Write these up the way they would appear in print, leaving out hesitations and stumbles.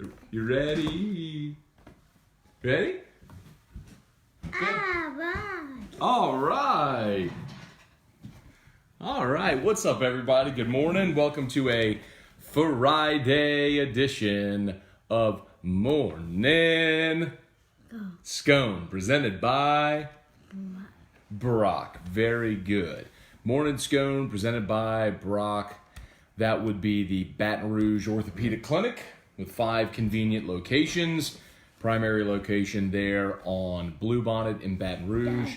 You ready? Ready? All right. All right. What's up, everybody? Good morning. Welcome to a Friday edition of Morning Scone, presented by Brock. Very good. Morning Scone, presented by Brock. That would be the Baton Rouge Orthopedic Clinic with 5 convenient locations. Primary location there on Bluebonnet in Baton Rouge.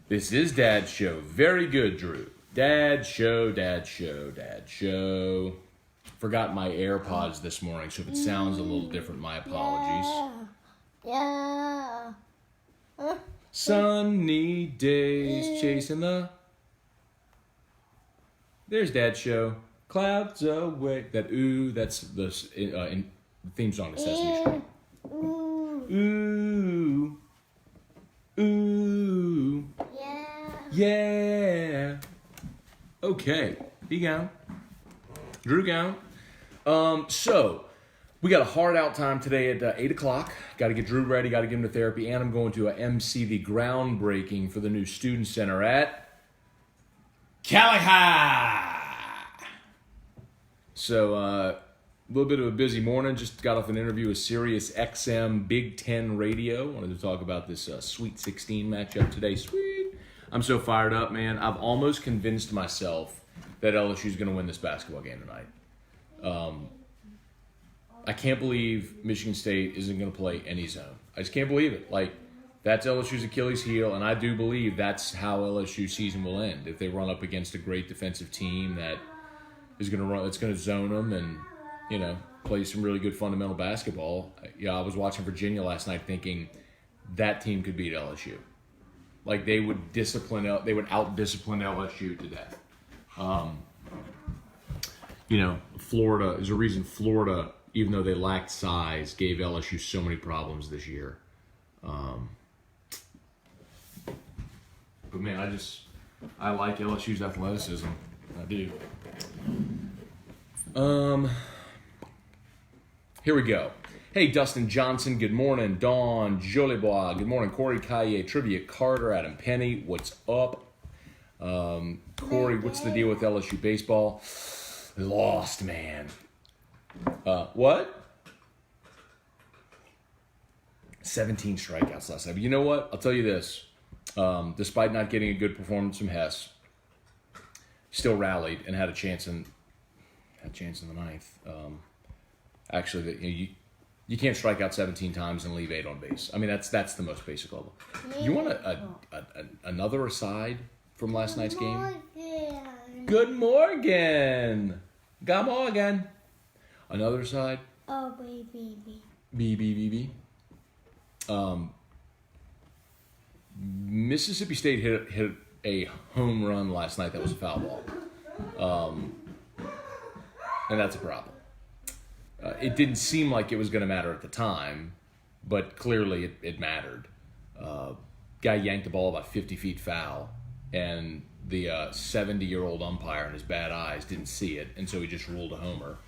This is Dad's Show. Very good, Drew. Dad's Show, Dad's Show, Dad's Show. Forgot my AirPods this morning, so if it sounds a little different, my apologies. Yeah. Sunny days chasing the... There's Dad's Show. Clouds away. That ooh, that's the theme song to Sesame Street. Ooh. Ooh. Yeah. Okay. Be gone. Drew gone. So, we got a hard out time today at 8 o'clock. Got to get Drew ready, got to get him to therapy, and I'm going to MC the groundbreaking for the new student center at Cali. So, a little bit of a busy morning. Just got off an interview with Sirius XM Big Ten Radio. Wanted to talk about this Sweet 16 matchup today. Sweet. I'm so fired up, man. I've almost convinced myself that LSU is going to win this basketball game tonight. I can't believe Michigan State isn't going to play any zone. I just can't believe it. Like, that's LSU's Achilles heel, and I do believe that's how LSU season will end. If they run up against a great defensive team that is going to run, it's going to zone them and, you know, play some really good fundamental basketball. Yeah, I was watching Virginia last night thinking that team could beat LSU. Like, they would out-discipline LSU to death. You know, Florida is a reason Florida, even though they lacked size, gave LSU so many problems this year. But man, I like LSU's athleticism. I do. Here we go. Hey, Dustin Johnson, good morning. Dawn Jolibois, good morning. Corey Caille, Trivia Carter, Adam Penny, what's up? Corey, what's the deal with LSU baseball? Lost, man. What? 17 strikeouts last night. But you know what? I'll tell you this. Despite not getting a good performance from Hess, still rallied and had a chance in the ninth. Actually, you can't strike out 17 times and leave 8 on base. I mean, that's the most basic level. You want another aside from last night's game? Good morning. Good morning. Another side. Oh, baby. B. Mississippi State hit a home run last night that was a foul ball. And that's a problem. It didn't seem like it was going to matter at the time, but clearly it mattered. Guy yanked the ball about 50 feet foul, and the 70-year-old umpire in his bad eyes didn't see it, and so he just ruled a homer.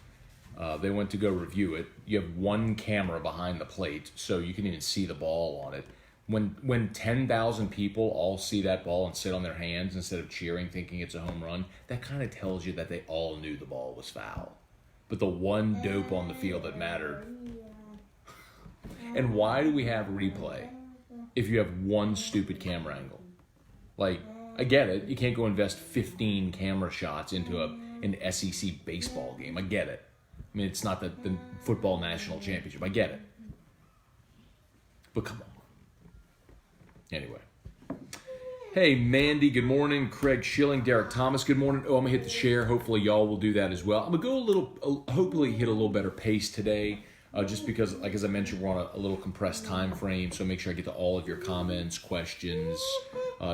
They went to go review it. You have one camera behind the plate, so you can even see the ball on it. When 10,000 people all see that ball and sit on their hands instead of cheering, thinking it's a home run, that kind of tells you that they all knew the ball was foul. But the one dope on the field that mattered. And why do we have replay if you have one stupid camera angle? Like, I get it. You can't go invest 15 camera shots into an SEC baseball game. I get it. I mean, it's not the football national championship. I get it. But come on. Anyway. Hey, Mandy, good morning. Craig Schilling, Derek Thomas, good morning. Oh, I'm going to hit the share. Hopefully, y'all will do that as well. I'm going to go hopefully hit a little better pace today, just because, like as I mentioned, we're on a little compressed time frame, so make sure I get to all of your comments, questions.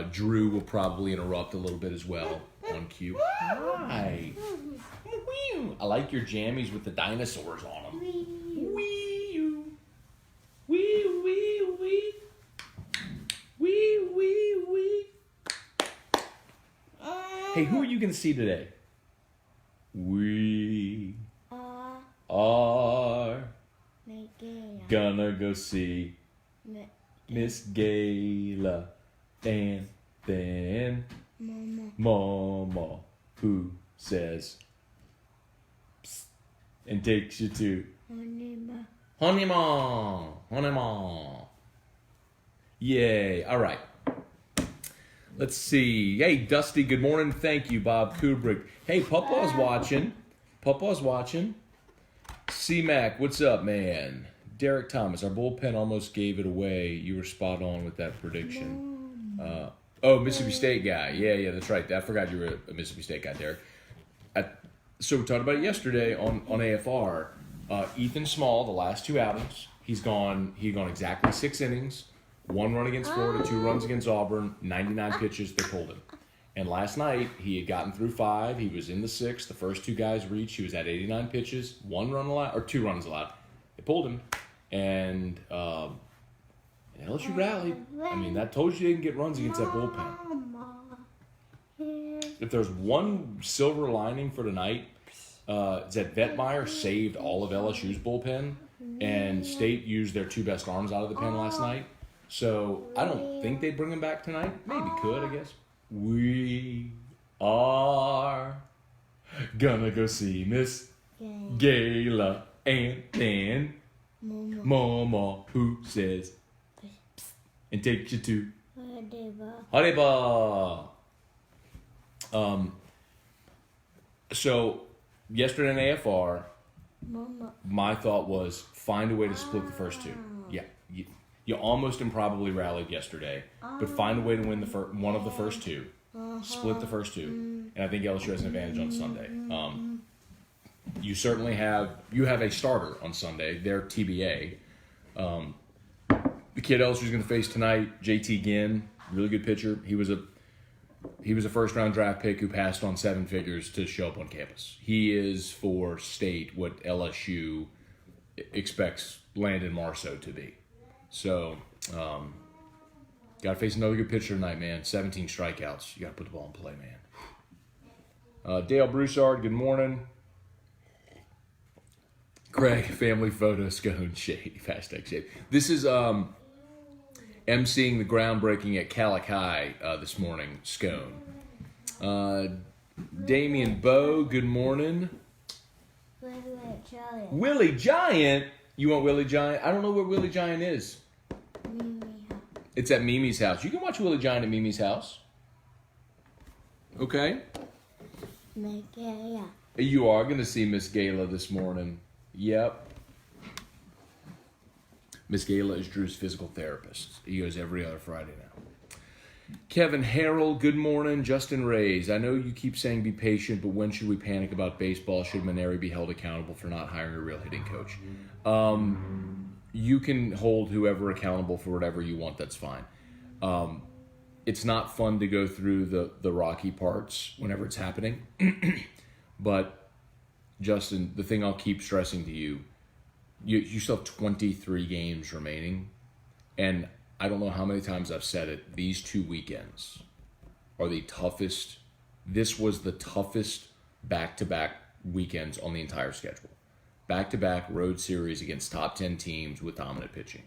Drew will probably interrupt a little bit as well on cue. Hi. I like your jammies with the dinosaurs on them. Wee-oo. Wee-wee-wee. Wee-wee-wee. Hey, who are you going to see today? We are Gonna go see Miss Gayla. And then Mama, who says psst, and takes you to Honeyma. Yay. All right. Let's see. Hey, Dusty, good morning. Thank you, Bob Kubrick. Hey, Papa's watching. C-Mac, what's up, man? Derek Thomas, our bullpen almost gave it away. You were spot on with that prediction. Mississippi State guy. Yeah, that's right. I forgot you were a Mississippi State guy, Derek. So we talked about it yesterday on AFR. Ethan Small, the last two outings, he'd gone exactly 6 innings, 1 run against Florida, 2 runs against Auburn, 99 pitches, they pulled him. And last night, he had gotten through 5, he was in the 6th, the first 2 guys reached, he was at 89 pitches, 1 run allowed, or 2 runs allowed. They pulled him, and LSU rallied. I mean, that told you they didn't get runs against that bullpen. If there's one silver lining for tonight, it's that Vetmeyer saved all of LSU's bullpen, and State used their 2 best arms out of the pen last night. So I don't think they'd bring him back tonight. Maybe could, I guess. We are gonna go see Miss Gayla, and then Mama, who says and takes you to Hariba. So yesterday in AFR, my thought was find a way to split the first 2. Yeah, you almost improbably rallied yesterday, but find a way to win one of the first 2, split the first 2, and I think LSU has an advantage on Sunday. You certainly have a starter on Sunday. They're TBA. The kid LSU's going to face tonight, JT Ginn, really good pitcher. He was a first-round draft pick who passed on 7 figures to show up on campus. He is for State what LSU expects Landon Marceau to be. So, got to face another good pitcher tonight, man. 17 strikeouts. You got to put the ball in play, man. Dale Broussard, good morning. Craig, family photo, Scone, shave, #shave. This is emceeing the groundbreaking at Calic High this morning, Scone. Damian Bowe, good morning. Willie Giant? You want Willie Giant? I don't know where Willie Giant is. It's at Mimi's house. You can watch Willie Giant at Mimi's house. Okay? You are going to see Miss Gayla this morning. Yep. Miss Gayla is Drew's physical therapist. He goes every other Friday now. Kevin Harrell, good morning. Justin Reyes, I know you keep saying be patient, but when should we panic about baseball? Should Maneri be held accountable for not hiring a real hitting coach? You can hold whoever accountable for whatever you want. That's fine. It's not fun to go through the rocky parts whenever it's happening. But, Justin, the thing I'll keep stressing to you, you still have 23 games remaining, and I don't know how many times I've said it, these 2 weekends are the toughest. This was the toughest back-to-back weekends on the entire schedule. Back-to-back road series against top 10 teams with dominant pitching.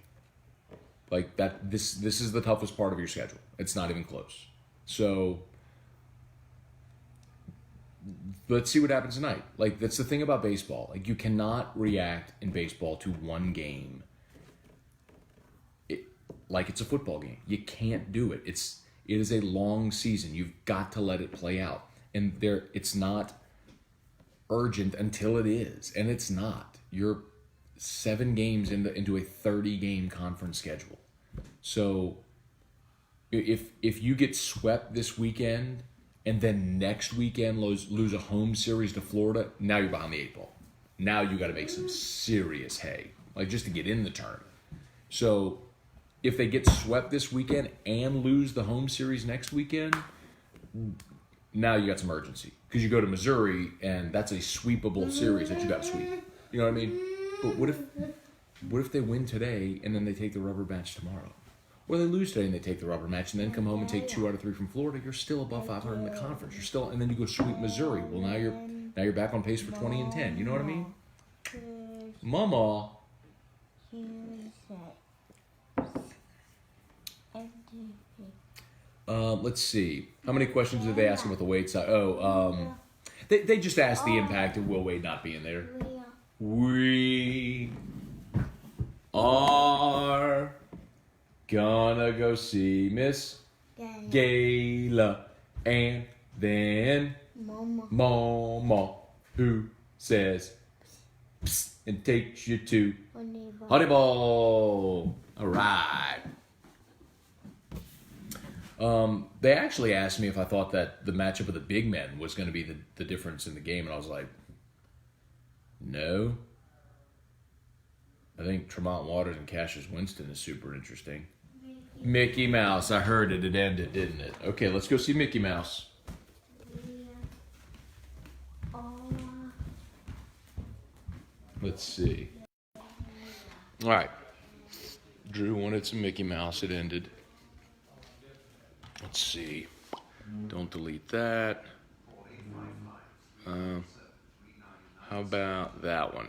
Like that, this is the toughest part of your schedule. It's not even close. So let's see what happens tonight. Like, that's the thing about baseball. Like, you cannot react in baseball to one game like it's a football game. You can't do it. It is a long season. You've got to let it play out. And it's not urgent until it is. And it's not. You're 7 games into a 30-game conference schedule. So if you get swept this weekend and then next weekend lose a home series to Florida, now you're behind the 8 ball. Now you got to make some serious hay, like just to get in the tournament. So if they get swept this weekend and lose the home series next weekend, now you got some urgency. Because you go to Missouri, and that's a sweepable series that you got to sweep. You know what I mean? But what if they win today, and then they take the rubber match tomorrow? Or they lose today, and they take the rubber match, and then come home and take 2 out of 3 from Florida? You're still above 500 in the conference. You're still, and then you go sweep Missouri. Well, now you're back on pace for 20-10. You know what I mean? Mama. Let's see. How many questions did they ask him with the weight side? They just asked the impact of Will Wade not being there. We are gonna go see Miss Gayla and then Mama, who says psst and takes you to Honey Ball. All right. They actually asked me if I thought that the matchup of the big men was going to be the difference in the game, and I was like, no. I think Tremont Waters and Cassius Winston is super interesting. Mickey Mouse. I heard it. It ended, didn't it? Okay, let's go see Mickey Mouse. Let's see. All right. Drew wanted some Mickey Mouse. It ended. Let's see. Don't delete that. How about that one?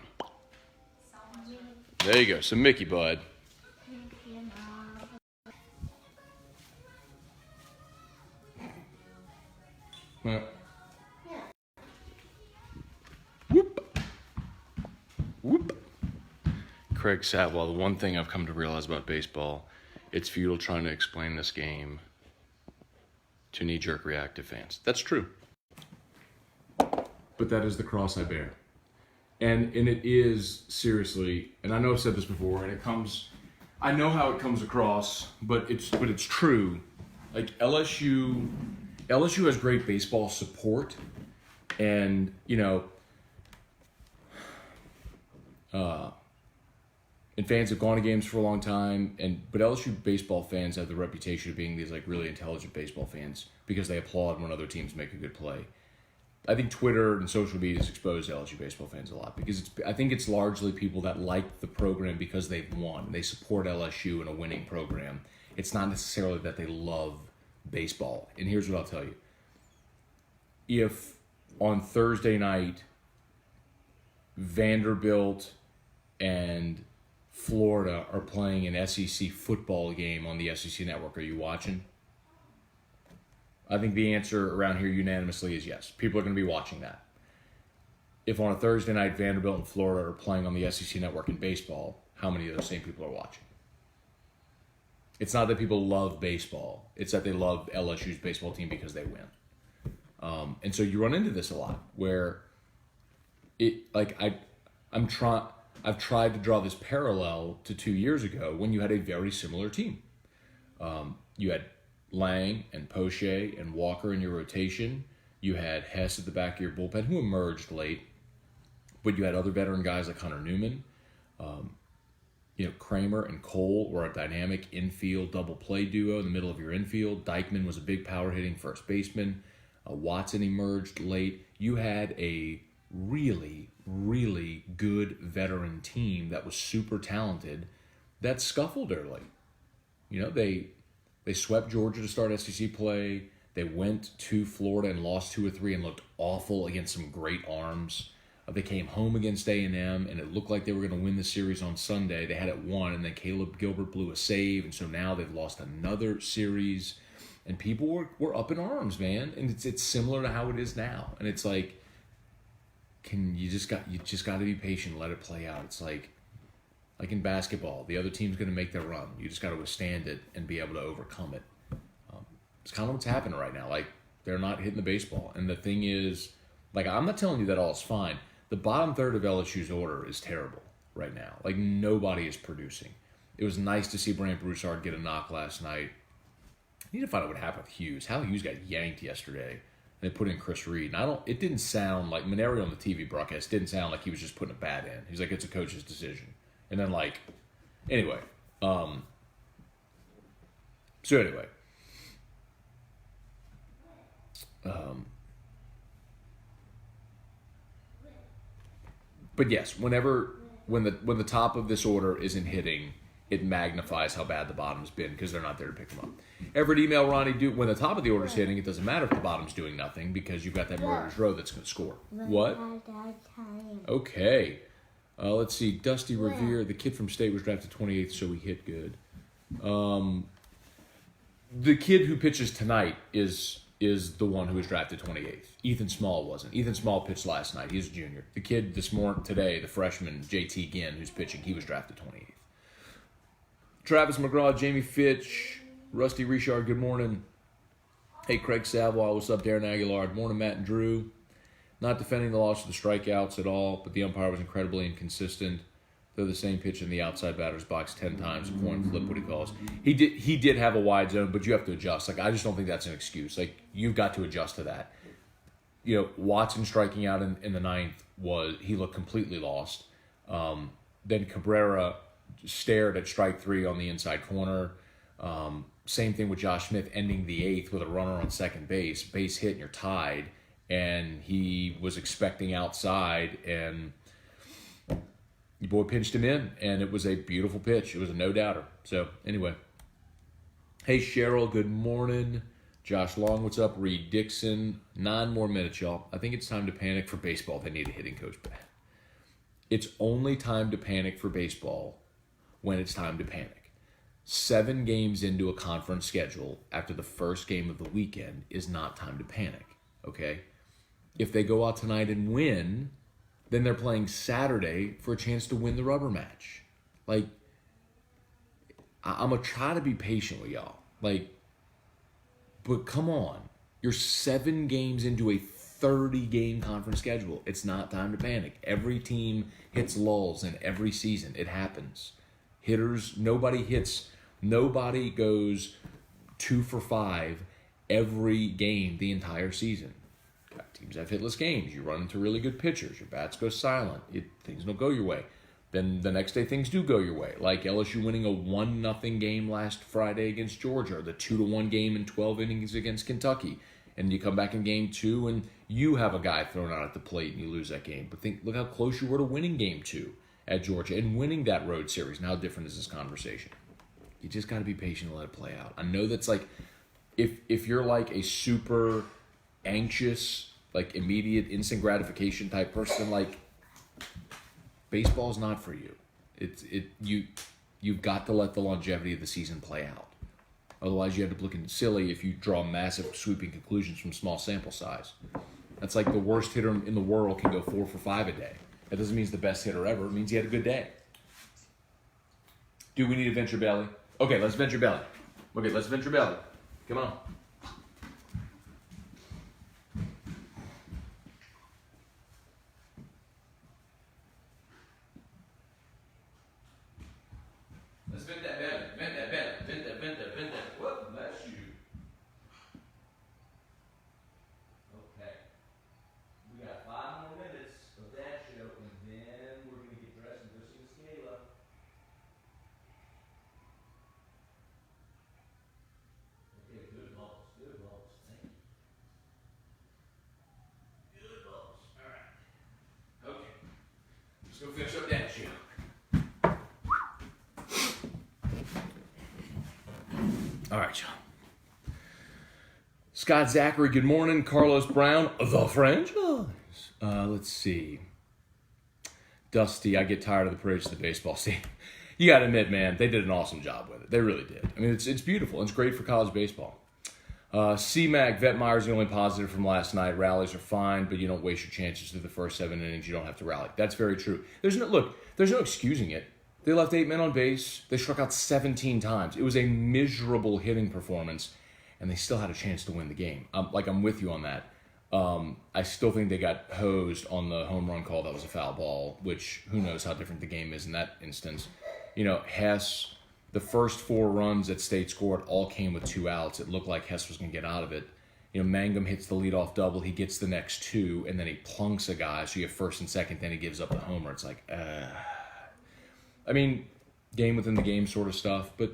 There you go. Some Mickey, bud. Whoop. Whoop. Craig Satwell, the one thing I've come to realize about baseball, it's futile trying to explain this game to knee-jerk reactive fans. That's true. But that is the cross I bear. And it is, seriously, and I know I've said this before, and it comes, I know how it comes across, but it's true. Like LSU has great baseball support, and, you know, and fans have gone to games for a long time, but LSU baseball fans have the reputation of being these like really intelligent baseball fans because they applaud when other teams make a good play. I think Twitter and social media has exposed LSU baseball fans a lot because I think it's largely people that like the program because they've won. They support LSU in a winning program. It's not necessarily that they love baseball. And here's what I'll tell you. If on Thursday night, Vanderbilt and Florida are playing an SEC football game on the SEC network, are you watching? I think the answer around here unanimously is yes. People are going to be watching that. If on a Thursday night, Vanderbilt and Florida are playing on the SEC network in baseball, how many of those same people are watching? It's not that people love baseball. It's that they love LSU's baseball team because they win. And so you run into this a lot where I've tried to draw this parallel to 2 years ago when you had a very similar team. You had Lang and Poche and Walker in your rotation. You had Hess at the back of your bullpen, who emerged late. But you had other veteran guys like Hunter Newman. Kramer and Cole were a dynamic infield double play duo in the middle of your infield. Dykeman was a big power hitting first baseman. Watson emerged late. You had a really, really good veteran team that was super talented that scuffled early. They swept Georgia to start SEC play. They went to Florida and lost 2 or 3 and looked awful against some great arms. They came home against A&M, and it looked like they were going to win the series on Sunday. They had it won, and then Caleb Gilbert blew a save, and so now they've lost another series. And people were up in arms, man. And it's similar to how it is now. And it's like, you just got to be patient, let it play out. It's like in basketball, the other team's going to make their run. You just got to withstand it and be able to overcome it. It's kind of what's happening right now. Like, they're not hitting the baseball. And the thing is, like, I'm not telling you that all is fine. The bottom third of LSU's order is terrible right now. Like, nobody is producing. It was nice to see Brant Broussard get a knock last night. I need to find out what happened with Hughes. Hal Hughes got yanked yesterday. And they put in Chris Reed. And it didn't sound like, Maneri on the TV broadcast didn't sound like he was just putting a bat in. He's like, it's a coach's decision. And then, anyway. But yes, when the top of this order isn't hitting, it magnifies how bad the bottom's been because they're not there to pick them up. Everett email Ronnie Duke, when the top of the order's hitting, it doesn't matter if the bottom's doing nothing because you've got that murderer's row that's going to score. What? Okay. Let's see. Dusty Revere, the kid from State, was drafted 28th, so he hit good. The kid who pitches tonight is the one who was drafted 28th. Ethan Small wasn't. Ethan Small pitched last night. He's a junior. The kid today, the freshman, JT Ginn, who's pitching, he was drafted 28th. Travis McGraw, Jamie Fitch, Rusty Richard, good morning. Hey, Craig Savoy, what's up, Darren Aguilar? Good morning, Matt and Drew. Not defending the loss of the strikeouts at all, but the umpire was incredibly inconsistent. Throw the same pitch in the outside batter's box 10 times, coin flip, what he calls. He did have a wide zone, but you have to adjust. Like, I just don't think that's an excuse. Like, you've got to adjust to that. You know, Watson striking out in the ninth he looked completely lost. Then Cabrera stared at strike 3 on the inside corner. Same thing with Josh Smith ending the 8th with a runner on second base hit, and you're tied. And he was expecting outside, and your boy pinched him in, and it was a beautiful pitch. It was a no-doubter. So, anyway. Hey, Cheryl, good morning. Josh Long, what's up? Reed Dixon. 9 more minutes, y'all. I think it's time to panic for baseball. They need a hitting coach back. It's only time to panic for baseball when it's time to panic. 7 games into a conference schedule after the first game of the weekend is not time to panic, okay? If they go out tonight and win, then they're playing Saturday for a chance to win the rubber match. Like, I'm going to try to be patient with y'all. Like, but come on. You're 7 games into a 30-game conference schedule. It's not time to panic. Every team hits lulls in every season. It happens. Hitters, nobody goes 2 for 5 every game the entire season. Teams have hitless games. You run into really good pitchers. Your bats go silent. Things don't go your way. Then the next day things do go your way. Like LSU winning a 1-0 game last Friday against Georgia, or the 2-1 game in 12 innings against Kentucky. And you come back in game 2 and you have a guy thrown out at the plate and you lose that game. But look how close you were to winning game 2 at Georgia and winning that road series. And how different is this conversation? You just got to be patient and let it play out. I know that's like, if you're like a super anxious, like immediate instant gratification type person, like baseball's not for you. You've got to let the longevity of the season play out. Otherwise, you end up looking silly if you draw massive sweeping conclusions from small sample size. That's like the worst hitter in the world can go 4 for 5 a day. That doesn't mean he's the best hitter ever. It means he had a good day. Do we need a venture belly? Okay, let's venture belly. Okay, let's venture belly. Come on. Let's vent that belly. Vent that belly. Vent that. Whoop, bless you. Okay. We got 5 more minutes of that show, and then we're going to get dressed and go see the Scala. Okay, good balls. Good balls. Thank you. Good balls. All right. Okay. Let's go finish up that show. All right, y'all. Scott Zachary, good morning. Carlos Brown, the franchise. Let's see. Dusty, I get tired of the parades of the baseball scene. You got to admit, man, they did an awesome job with it. They really did. I mean, it's beautiful. It's great for college baseball. C-Mac, Vetmeier's the only positive from last night. Rallies are fine, but you don't waste your chances through the first 7 innings. You don't have to rally. That's very true. There's no excusing it. They left 8 men on base. They struck out 17 times. It was a miserable hitting performance, and they still had a chance to win the game. I'm with you on that. I still think they got hosed on the home run call. That was a foul ball, which who knows how different the game is in that instance. You know, Hess, the first 4 runs that State scored all came with 2 outs. It looked like Hess was going to get out of it. You know, Mangum hits the leadoff double. He gets the next 2, and then he plunks a guy. So you have first and second, then he gives up the homer. It's like, I mean, game within the game sort of stuff, but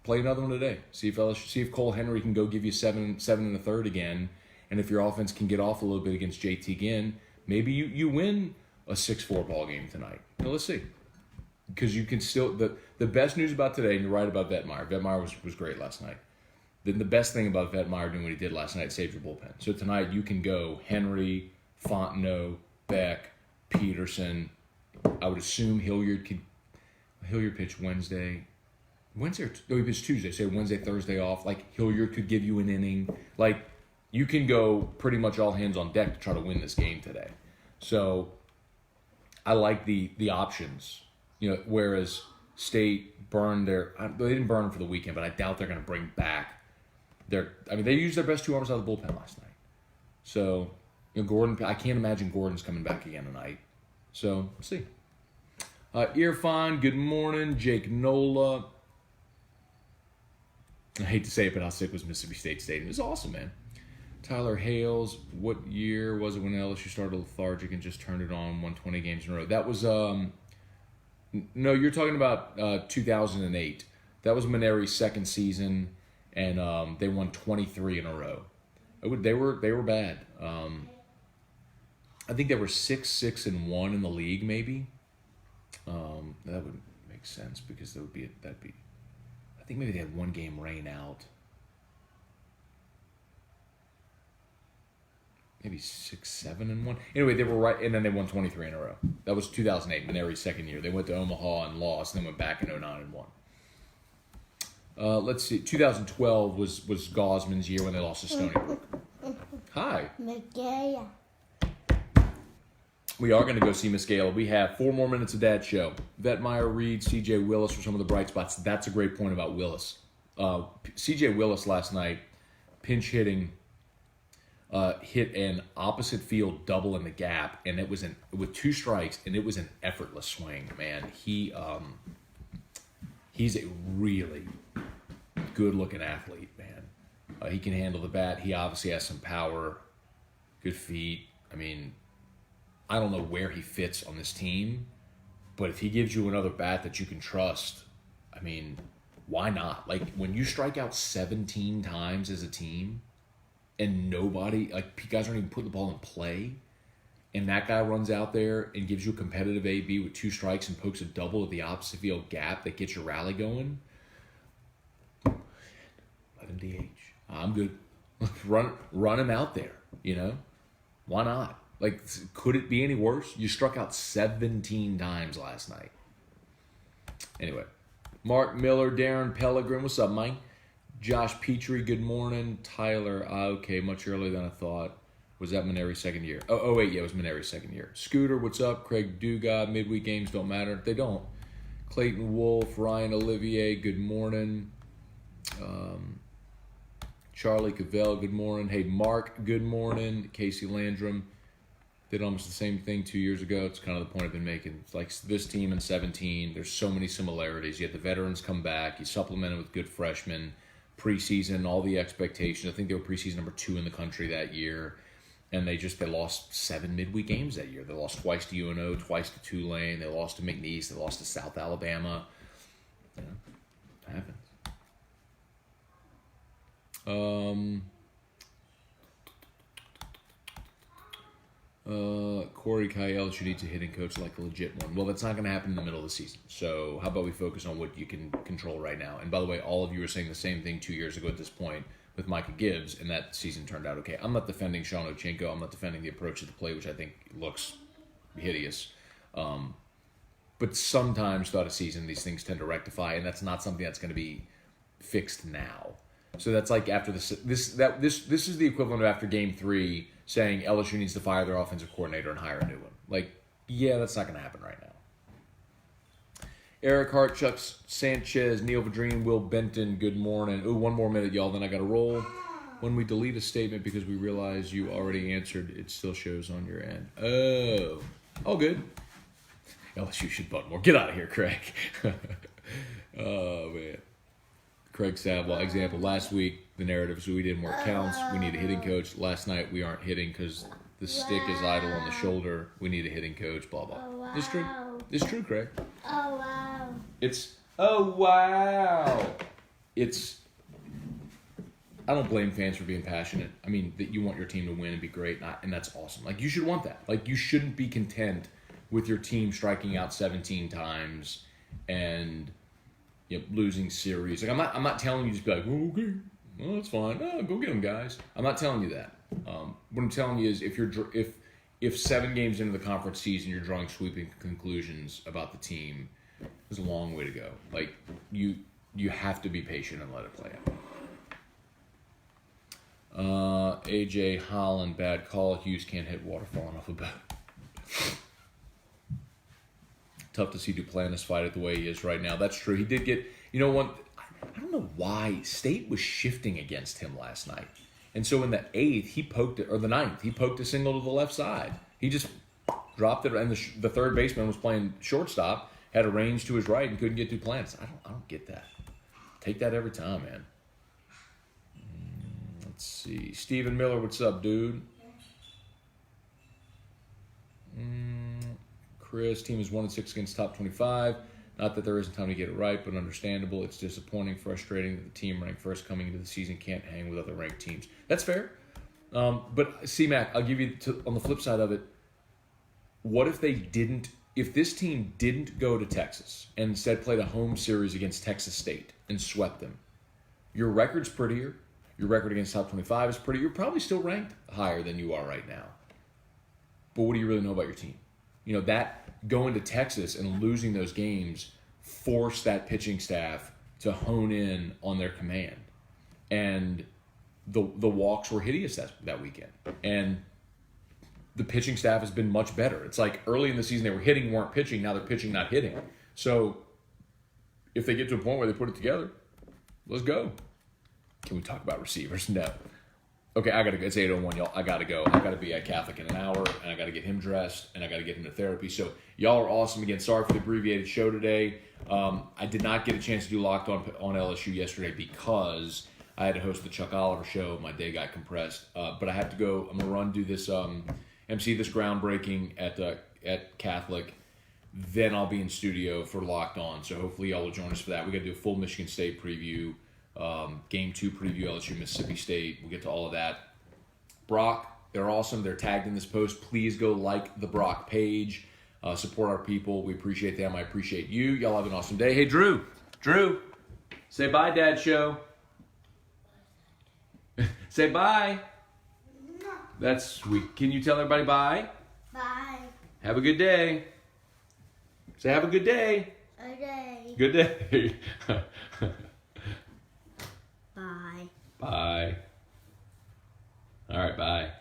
play another one today. See if Cole Henry can go give you 7 and a third again, and if your offense can get off a little bit against JT Ginn, maybe you win a 6-4 ball game tonight. Now, let's see, because you can still the best news about today, and you're right about Vetmeier. Vetmeier was great last night. Then the best thing about Vetmeier doing what he did last night saved your bullpen. So tonight you can go Henry, Fontenot, Beck, Peterson. I would assume Hilliard pitch Wednesday. He pitched Tuesday. So Wednesday, Thursday off. Like, Hilliard could give you an inning. Like, you can go pretty much all hands on deck to try to win this game today. So I like the options. Whereas State burned they didn't burn them for the weekend, but I doubt they're going to bring back they used their best two arms out of the bullpen last night. So, Gordon, I can't imagine Gordon's coming back again tonight. So, we'll see. Irfan, good morning. Jake Nola. I hate to say it, but how sick was Mississippi State Stadium? It was awesome, man. Tyler Hales, what year was it when LSU started lethargic and just turned it on, won 20 games in a row? That was, no, you're talking about 2008. That was Maneri's second season, and they won 23 in a row. They were bad. I think they were 6-6-1 in the league, maybe. That would make sense because that'd be. I think maybe they had one game rain out. Maybe 6-7-1. Anyway, they were right, and then they won 23 in a row. That was 2008, Maneri's second year. They went to Omaha and lost, and then went back in 2009 and won. Let's see. 2012 was Gosman's year when they lost to Stony Brook. Hi. Miguel. We are going to go see Miss Gala. We have 4 more minutes of Dad Show. Vetmeyer, Reed, C.J. Willis for some of the bright spots. That's a great point about Willis. C.J. Willis last night, pinch hitting, hit an opposite field double in the gap, and it was with 2 strikes, and it was an effortless swing, man. He's a really good-looking athlete, man. He can handle the bat. He obviously has some power, good feet. I mean, I don't know where he fits on this team, but if he gives you another bat that you can trust, I mean, why not? Like, when you strike out 17 times as a team and nobody, like, guys aren't even putting the ball in play, and that guy runs out there and gives you a competitive AB with 2 strikes and pokes a double at the opposite field gap that gets your rally going, let him DH. I'm good. Run him out there, Why not? Like, could it be any worse? You struck out 17 times last night. Anyway, Mark Miller, Darren Pellegrin, what's up, Mike? Josh Petrie, good morning. Tyler, okay, much earlier than I thought. Was that Maneri's second year? Oh, wait, yeah, it was Maneri's second year. Scooter, what's up? Craig Dugard, midweek games don't matter. They don't. Clayton Wolf, Ryan Olivier, good morning. Charlie Cavell, good morning. Hey, Mark, good morning. Casey Landrum. Did almost the same thing 2 years ago. It's kind of the point I've been making. It's like this team in 17, there's so many similarities. You had the veterans come back. You supplement it with good freshmen. Preseason, all the expectations. I think they were preseason number 2 in the country that year. And they lost 7 midweek games that year. They lost twice to UNO, twice to Tulane. They lost to McNeese. They lost to South Alabama. It happens. Corey Kyle should need to hitting coach like a legit one. Well, that's not going to happen in the middle of the season. So how about we focus on what you can control right now? And by the way, all of you were saying the same thing 2 years ago at this point with Micah Gibbs, and that season turned out okay. I'm not defending Sean Ochenko. I'm not defending the approach of the play, which I think looks hideous. But sometimes throughout a season, these things tend to rectify, and that's not something that's going to be fixed now. So that's like after this is the equivalent of after Game 3 saying LSU needs to fire their offensive coordinator and hire a new one. Like, yeah, that's not going to happen right now. Eric Hart, Chuck Sanchez, Neil Vadrine, Will Benton, good morning. Ooh, 1 more minute, y'all, then I got to roll. When we delete a statement because we realize you already answered, it still shows on your end. Oh, all good. LSU should butt more. Get out of here, Craig. Oh, man. Craig Savla, example, last week, the narrative is we didn't work counts. We need a hitting coach. Last night, we aren't hitting because the stick is idle on the shoulder. We need a hitting coach, blah, blah. Oh, wow. It's true. It's true, Craig. Oh, wow. I don't blame fans for being passionate. I mean, that you want your team to win and be great, and that's awesome. Like, you should want that. Like, you shouldn't be content with your team striking out 17 times and losing series. Like, I'm not telling you just be like, oh, okay, well, that's fine. Oh, go get them, guys. I'm not telling you that. What I'm telling you is if if 7 games into the conference season you're drawing sweeping conclusions about the team, there's a long way to go. Like, you have to be patient and let it play out. AJ Holland, bad call. Hughes can't hit water falling off a boat. Tough to see Duplantis fight it the way he is right now. That's true. He did get, I don't know why State was shifting against him last night. And so in the 8th, he poked it, or the 9th, he poked a single to the left side. He just dropped it, and the third baseman was playing shortstop, had a range to his right, and couldn't get Duplantis. I don't get that. Take that every time, man. Let's see. Stephen Miller, what's up, dude? Chris, team is 1-6 against top 25. Not that there isn't time to get it right, but understandable. It's disappointing, frustrating that the team ranked first coming into the season can't hang with other ranked teams. That's fair. But C-Mac, I'll give you, on the flip side of it, what if if this team didn't go to Texas and instead played a home series against Texas State and swept them? Your record's prettier. Your record against top 25 is pretty. You're probably still ranked higher than you are right now. But what do you really know about your team? That going to Texas and losing those games forced that pitching staff to hone in on their command. And the walks were hideous that weekend. And the pitching staff has been much better. It's like early in the season they were hitting, weren't pitching. Now they're pitching, not hitting. So if they get to a point where they put it together, let's go. Can we talk about receivers? No. Okay, I got to go. It's 8:01, y'all. I got to go. I got to be at Catholic in an hour, and I got to get him dressed, and I got to get him to therapy. So y'all are awesome. Again, sorry for the abbreviated show today. I did not get a chance to do Locked on LSU yesterday because I had to host the Chuck Oliver show. My day got compressed. But I have to go. I'm going to do this, MC this groundbreaking at Catholic. Then I'll be in studio for Locked On. So hopefully y'all will join us for that. We got to do a full Michigan State preview. Game 2 preview, LSU-Mississippi State. We'll get to all of that. Brock, they're awesome. They're tagged in this post. Please go like the Brock page. Support our people. We appreciate them. I appreciate you. Y'all have an awesome day. Hey, Drew, say bye, Dad Show. Say bye. That's sweet. Can you tell everybody bye? Bye. Have a good day. Say have a good day. Okay. Good day. Bye. Bye. All right, bye.